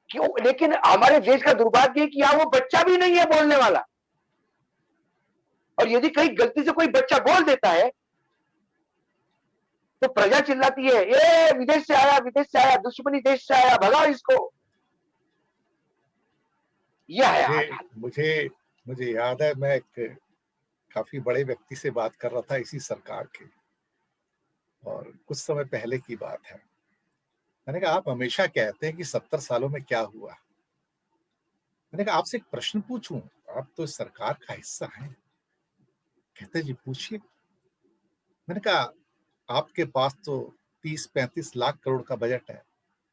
क्यों? लेकिन हमारे देश का दुर्भाग्य है कि यहाँ वो बच्चा भी नहीं है बोलने वाला। और यदि कहीं गलती से कोई बच्चा बोल देता है तो प्रजा चिल्लाती है, ये विदेश से आया, विदेश से आया, दुश्मनी देश से आया, भगाओ इसको। यह है मुझे हाल। मुझे मुझे याद है, मैं एक काफी बड़े व्यक्ति से बात कर रहा था इसी सरकार के, और कुछ समय पहले की बात है। मैंने कहा आप हमेशा कहते हैं कि 70 सालों में क्या हुआ। मैंने कहा आपसे एक प्रश्न पूछूं, आप तो इस सरकार का हिस्सा हैं। कहते जी पूछिए। मैंने कहा आपके पास तो 30-35 लाख करोड़ का बजट है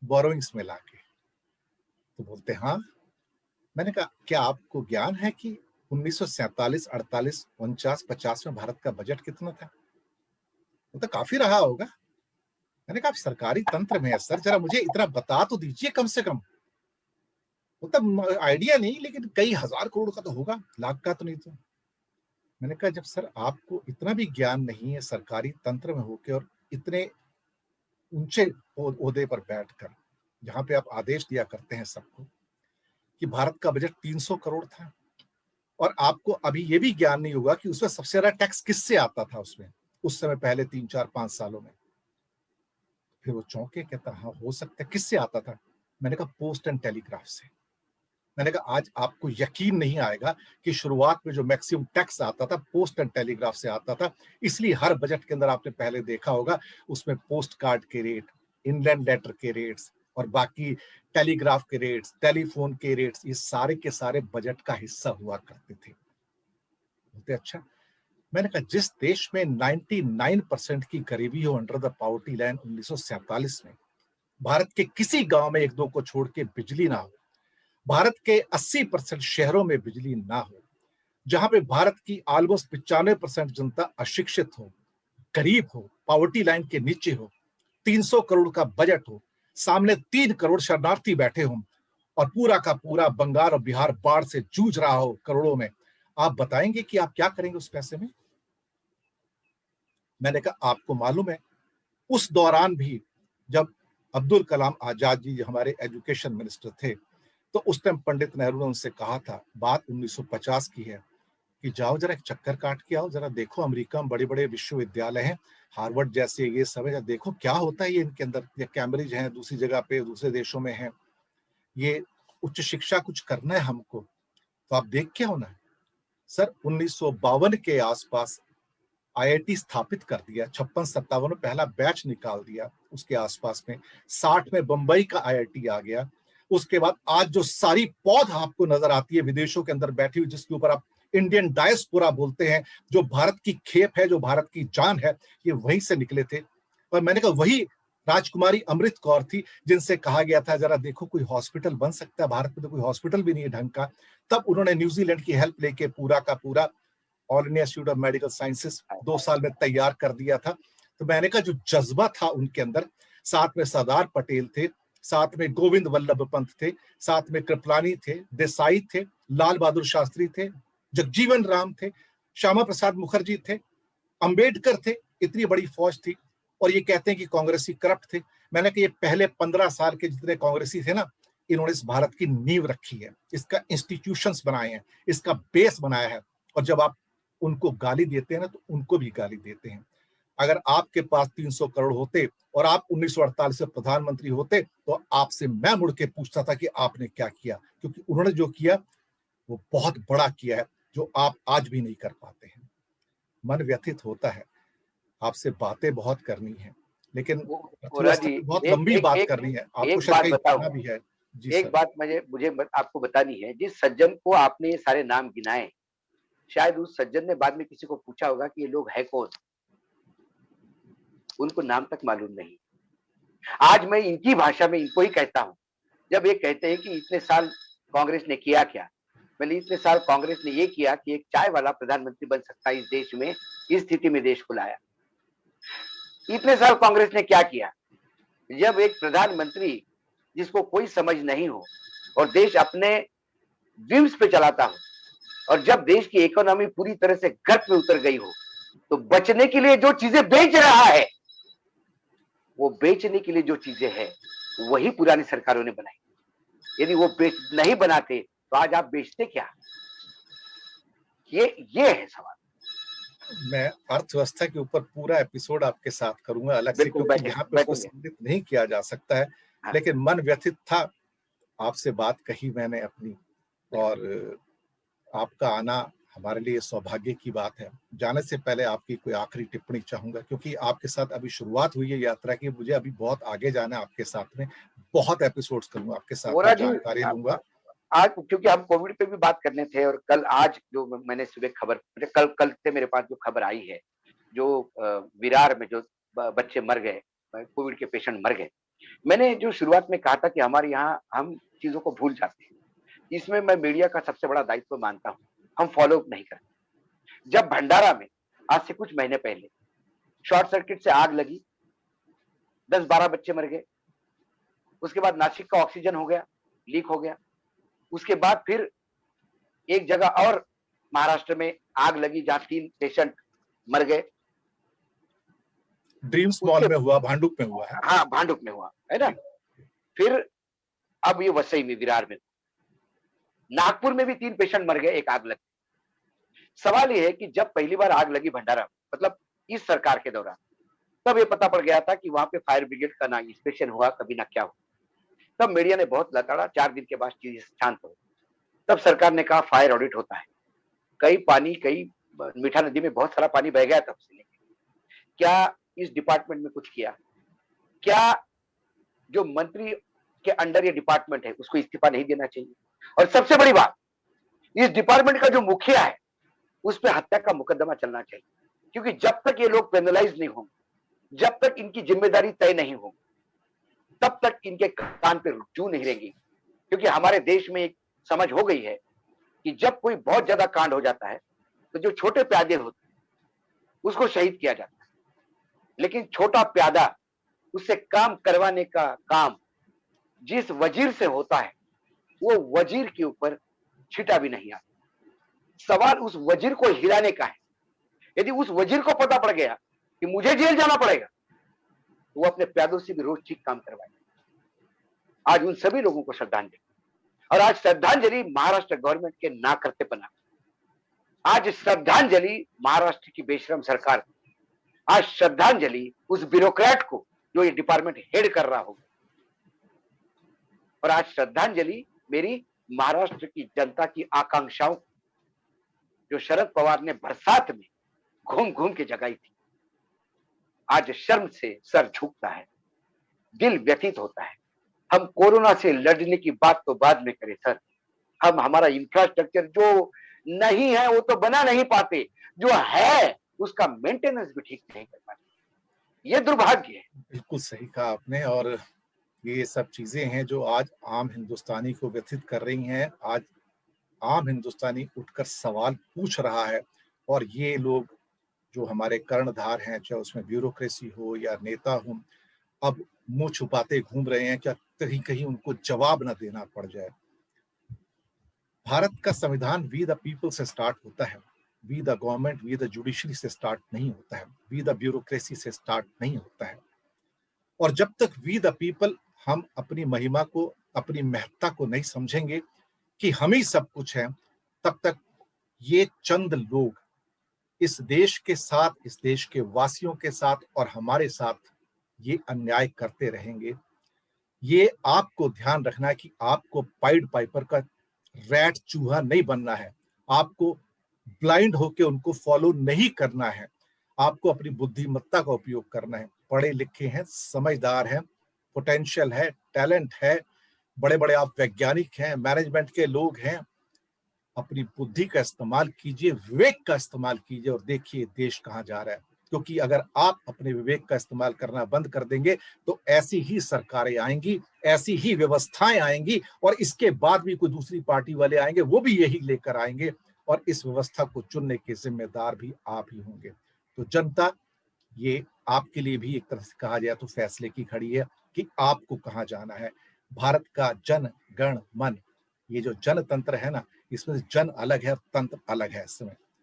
बोरोइंग्स में लाके। तो बोलते हाँ। मैंने कहा क्या आपको ज्ञान है कि 1947, 48, 49, 50 में भारत का बजट कितना था? वो तो काफी रहा होगा। मैंने कहा आप सरकारी तंत्र में है सर, जरा मुझे इतना बता तो दीजिए कम से कम। वो तो आइडिया नहीं, लेकिन कई हजार करोड़ का तो होगा, लाख का तो नहीं। तो मैंने कहा जब सर आपको इतना भी ज्ञान नहीं है सरकारी तंत्र में होके और इतने ऊंचे ओहदे पर बैठकर, जहां पे आप आदेश दिया करते हैं सबको कि भारत का बजट 300 करोड़ था, और आपको अभी ये भी ज्ञान नहीं होगा कि उसमें सबसे ज्यादा टैक्स किससे आता था उसमें उस समय पहले 3, 4, 5 सालों में। फिर वो चौंके, कहता हाँ हो सकता है। किससे आता था? मैंने कहा पोस्ट एंड टेलीग्राफ से। मैंने कहा आज आपको यकीन नहीं आएगा कि शुरुआत में जो मैक्सिमम टैक्स आता था पोस्ट एंड टेलीग्राफ से आता था। इसलिए हर बजट के अंदर आपने पहले देखा होगा उसमें पोस्ट कार्ड के रेट, इनलैंड लेटर के रेट्स और बाकी टेलीग्राफ के रेट्स, टेलीफोन के रेट्स, ये सारे के सारे बजट का हिस्सा हुआ करते थे। बोलते अच्छा। मैंने कहा जिस देश में 99% की गरीबी हो अंडर द पॉवर्टी लाइन 1947 में, भारत के किसी गांव में एक दो को छोड़ के बिजली ना हो, भारत के 80% शहरों में बिजली ना हो, जहां पे भारत की ऑलमोस्ट 95% जनता अशिक्षित हो, गरीब हो, पॉवर्टी लाइन के नीचे हो, 300 करोड़ का बजट हो, सामने 3 करोड़ शरणार्थी बैठे हों, और पूरा का पूरा बंगाल और बिहार बाढ़ से जूझ रहा हो करोड़ों में, आप बताएंगे कि आप क्या करेंगे उस पैसे में? मैंने कहा आपको मालूम है उस दौरान भी जब अब्दुल कलाम आजाद जी हमारे एजुकेशन मिनिस्टर थे, तो उस टाइम पंडित नेहरू ने उनसे कहा था, बात 1950 की है, कि जाओ जरा एक चक्कर काट के आओ, जरा देखो अमेरिका में बड़े बड़े विश्वविद्यालय हैं, हार्वर्ड जैसे, ये सब है, देखो क्या होता है ये इनके अंदर, या कैम्ब्रिज है दूसरी जगह पे दूसरे देशों में है। ये उच्च शिक्षा कुछ करना है हमको, तो आप देख के हो ना सर, 1952 के आसपास आईआईटी स्थापित कर दिया, 56-57 में पहला बैच निकाल दिया, उसके आसपास में 60 में बंबई का आईआईटी आ गया। उसके बाद आज जो सारी पौध आपको नजर आती है विदेशों के अंदर बैठी हुई, जिसके ऊपर आप इंडियन डायस्पोरा बोलते हैं, जो भारत की खेप है, जो भारत की जान है, ये वहीं से निकले थे। और मैंने कहा वही राजकुमारी अमृत कौर थी जिनसे कहा गया था जरा देखो कोई हॉस्पिटल बन सकता है, भारत में तो कोई हॉस्पिटल भी नहीं है ढंग का। तब उन्होंने न्यूजीलैंड की हेल्प लेके पूरा का पूरा all India institute of medical sciences 2 साल में तैयार कर दिया था। तो मैंने कहा जो जज्बा था उनके अंदर, साथ में सरदार पटेल थे, साथ में गोविंद वल्लभ पंत थे, साथ में कृपलानी थे, देसाई थे, लाल बहादुर शास्त्री थे, जगजीवन राम थे, श्यामा प्रसाद मुखर्जी थे, अंबेडकर थे, इतनी बड़ी फौज थी। और ये कहते हैं कि कांग्रेसी करप्ट थे। मैंने कहा ये पहले 15 साल के जितने कांग्रेसी थे ना, इन्होंने इस भारत की नींव रखी है, इसका इंस्टीट्यूशंस बनाए हैं, इसका बेस बनाया है। और जब आप उनको गाली देते हैं ना, तो उनको भी गाली देते हैं। अगर आपके पास 300 करोड़ होते और आप 1948 से प्रधानमंत्री होते, तो आपसे मैं मुड़ के पूछता था कि आपने क्या किया, क्योंकि उन्होंने जो किया वो बहुत बड़ा किया है, जो आप आज भी नहीं कर पाते हैं। मन व्यथित होता है, आपसे बातें बहुत करनी है, लेकिन पूरा अर्थव्यवस्था जी, की बहुत एक लंबी एक बात एक करनी है, आपको एक शायद बात कहीं बताऊं, जाना भी है। जी एक सर। बात आपको बतानी है। जिस सज्जन को आपने ये सारे नाम गिनाए, शायद उस सज्जन ने बाद में किसी को पूछा होगा कि ये लोग है कौन, उनको नाम तक मालूम नहीं। आज मैं इनकी भाषा में इनको ही कहता हूं। जब ये कहते हैं कि इतने साल कांग्रेस ने किया क्या, मैंने इतने साल कांग्रेस ने ये किया कि एक चाय वाला प्रधानमंत्री बन सकता है इस देश में, इस स्थिति में देश को लाया। इतने साल कांग्रेस ने क्या किया, जब एक प्रधानमंत्री जिसको कोई समझ नहीं हो और देश अपने विम्स पे चलाता हो, और जब देश की इकोनॉमी पूरी तरह से गर्त में उतर गई हो, तो बचने के लिए जो चीजें बेच रहा है, वो बेचने के लिए जो चीजें हैं वही पुरानी सरकारों ने बनाई। यदि वो बेच नहीं बनाते तो आज आप बेचते क्या? ये है सवाल। मैं अर्थव्यवस्था के ऊपर पूरा एपिसोड आपके साथ करूंगा अलग से, बिल्कुल क्योंकि यहाँ पे उसको बैठेंगे। सम्मिलित नहीं किया जा सकता है। हाँ, लेकिन मन व्यथित था, आपसे बात कही मैंने अपनी, और आपका आना हमारे लिए सौभाग्य की बात है। जाने से पहले आपकी कोई आखिरी टिप्पणी चाहूंगा, क्योंकि आपके साथ अभी शुरुआत हुई है यात्रा की, मुझे अभी बहुत आगे जाना है आपके साथ में, बहुत एपिसोड्स करूंगा आपके साथ वोरा में, जी, जानकारी लूंगा। आज क्योंकि हम कोविड पे भी बात करने थे, और कल आज जो मैंने सुबह खबर, कल कल से मेरे पास जो खबर आई है, जो विरार में जो बच्चे मर गए, कोविड के पेशेंट मर गए। मैंने जो शुरुआत में कहा था कि हमारे यहाँ हम चीजों को भूल जाते हैं, इसमें मैं मीडिया का सबसे बड़ा दायित्व मानता हूँ। हम फॉलो अप नहीं करते। जब भंडारा में आज से कुछ महीने पहले शॉर्ट सर्किट से आग लगी, 10-12 बच्चे मर गए। उसके बाद नासिक का ऑक्सीजन हो गया, लीक हो गया। उसके बाद फिर एक जगह और महाराष्ट्र में आग लगी जहां 3 पेशेंट मर गए। ड्रीम्स मॉल उसके में हुआ, भांडुप में हुआ है। हाँ, भांडुप में हुआ है ना। फिर अब ये वसई में, विरार में, नागपुर में भी 3 पेशेंट मर गए एक आग लग। सवाल ये है कि जब पहली बार आग लगी भंडारा में, मतलब इस सरकार के दौरान, तब ये पता पड़ गया था कि वहां पे फायर ब्रिगेड का ना इंस्पेक्शन हुआ, कभी ना क्या हुआ। तब मीडिया ने बहुत लताड़ा, 4 दिन के बाद चीजें शांत हो। तब सरकार ने कहा फायर ऑडिट होता है। कई मीठा नदी में बहुत सारा पानी बह गया तब से। क्या इस डिपार्टमेंट में कुछ किया? क्या जो मंत्री के अंडर ये डिपार्टमेंट है उसको इस्तीफा नहीं देना चाहिए? और सबसे बड़ी बात, इस डिपार्टमेंट का जो मुखिया है उस पर हत्या का मुकदमा चलना चाहिए, क्योंकि जब तक ये लोग पेनलाइज नहीं होंगे, जब तक इनकी जिम्मेदारी तय नहीं होगी, तब तक इनके कान पे जू नहीं रहेंगी। क्योंकि हमारे देश में एक समझ हो गई है कि जब कोई बहुत ज्यादा कांड हो जाता है तो जो छोटे प्यादे होते हैं उसको शहीद किया जाता है, लेकिन छोटा प्यादा उससे काम करवाने का काम जिस वजीर से होता है, वो वजीर के ऊपर छिटा भी नहीं आता। सवाल उस वजीर को हिलाने का है। यदि उस वजीर को पता पड़ गया कि मुझे जेल जाना पड़ेगा, तो वो अपने प्यादों से भी रोज ठीक काम करवाएगा। आज उन सभी लोगों को श्रद्धांजलि, और आज श्रद्धांजलि महाराष्ट्र गवर्नमेंट के ना करते पना, आज श्रद्धांजलि महाराष्ट्र की बेशरम सरकार, आज श्रद्धांजलि उस ब्यूरोक्रेट को जो ये डिपार्टमेंट हेड कर रहा होगा। और आज श्रद्धांजलि मेरी महाराष्ट्र की जनता की आकांक्षाओं, जो शरद पवार ने बरसात में घूम घूम के जगाई थी, आज शर्म से सर झुकता है, दिल व्यथित होता है। हम कोरोना से लड़ने की बात तो बाद में करें सर, हम हमारा इंफ्रास्ट्रक्चर जो नहीं है वो तो बना नहीं पाते, जो है उसका मेंटेनेंस भी ठीक नहीं कर पाते। ये दुर्भाग्य है। बिल्कुल सही कहा आपने। और ये सब चीजें हैं जो आज आम हिंदुस्तानी को व्यथित कर रही हैं। आज आम हिंदुस्तानी उठकर सवाल पूछ रहा है, और ये लोग जो हमारे कर्णधार हैं, चाहे उसमें ब्यूरोक्रेसी हो या नेता हो, अब मुंह छुपाते घूम रहे हैं, क्या कहीं कहीं उनको जवाब न देना पड़ जाए। भारत का संविधान वी द पीपल से स्टार्ट होता है, we the government, we the judiciary से स्टार्ट नहीं होता है, वी द ब्यूरोक्रेसी से स्टार्ट नहीं होता है। और जब तक वी द पीपल हम अपनी महिमा को, अपनी महत्ता को नहीं समझेंगे कि हम ही सब कुछ हैं, तब तक ये चंद लोग इस देश के साथ, इस देश के वासियों के साथ और हमारे साथ ये अन्याय करते रहेंगे। ये आपको ध्यान रखना है कि आपको पाइड पाइपर का रैट चूहा नहीं बनना है, आपको ब्लाइंड होके उनको फॉलो नहीं करना है, आपको अपनी बुद्धिमत्ता का उपयोग करना है। पढ़े लिखे हैं, समझदार हैं, पोटेंशियल है, टैलेंट है, बड़े बड़े आप वैज्ञानिक हैं, मैनेजमेंट के लोग हैं, अपनी बुद्धि का इस्तेमाल कीजिए, विवेक का इस्तेमाल कीजिए और देखिए देश कहाँ जा रहा है। क्योंकि अगर आप अपने विवेक का इस्तेमाल करना बंद कर देंगे तो ऐसी ही सरकारें आएंगी, ऐसी ही व्यवस्थाएं आएंगी, और इसके बाद भी कोई दूसरी पार्टी वाले आएंगे, वो भी यही लेकर आएंगे, और इस व्यवस्था को चुनने के जिम्मेदार भी आप ही होंगे। तो जनता, ये आपके लिए भी एक तरह से कहा जाए तो फैसले की घड़ी है कि आपको कहाँ जाना है। भारत का जन गण मन, ये जो जनतंत्र है ना, इसमें जन अलग है, तंत्र अलग है।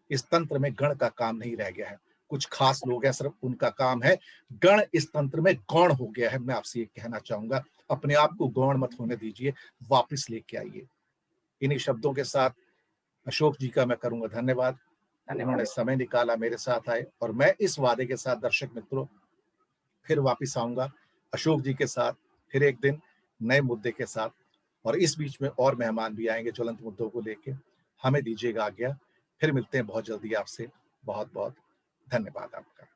इस तंत्र में गण का काम नहीं रह गया है। कुछ खास लोग हैं, सिर्फ उनका काम है। गण इस तंत्र में गौण हो गया है। मैं आपसे ये कहना चाहूंगा, अपने आप को गौण मत होने दीजिए, वापस लेके आइए। इन्हीं शब्दों के साथ अशोक जी का मैं करूंगा धन्यवाद। उन्होंने समय निकाला, मेरे साथ आए, और मैं इस वादे के साथ दर्शक मित्रों फिर वापस आऊंगा अशोक जी के साथ, फिर एक दिन नए मुद्दे के साथ, और इस बीच में और मेहमान भी आएंगे ज्वलंत मुद्दों को लेके। हमें दीजिएगा आज्ञा, फिर मिलते हैं बहुत जल्दी आपसे। बहुत बहुत धन्यवाद आपका।